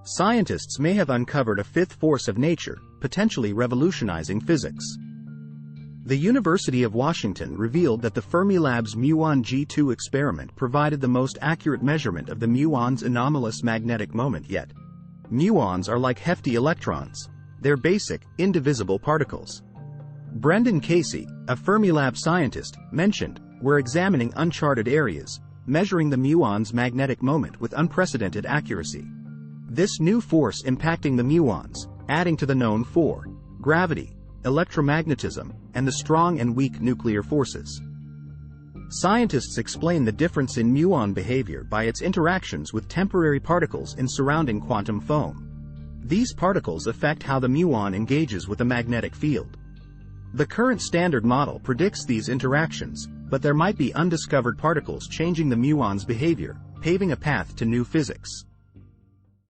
Scientists may have uncovered a fifth force of nature, potentially revolutionizing physics. The University of Washington revealed that the Fermilab's muon G2 experiment provided the most accurate measurement of the muon's anomalous magnetic moment yet. Muons are like hefty electrons. They're basic, indivisible particles. Brendan Casey, a Fermilab scientist, mentioned, "We're examining uncharted areas, measuring the muon's magnetic moment with unprecedented accuracy. This new force impacting the muons, adding to the known for gravity, electromagnetism, and the strong and weak nuclear forces." Scientists explain the difference in muon behavior by its interactions with temporary particles in surrounding quantum foam. These particles affect how the muon engages with the magnetic field. The current standard model predicts these interactions, but there might be undiscovered particles changing the muon's behavior, paving a path to new physics.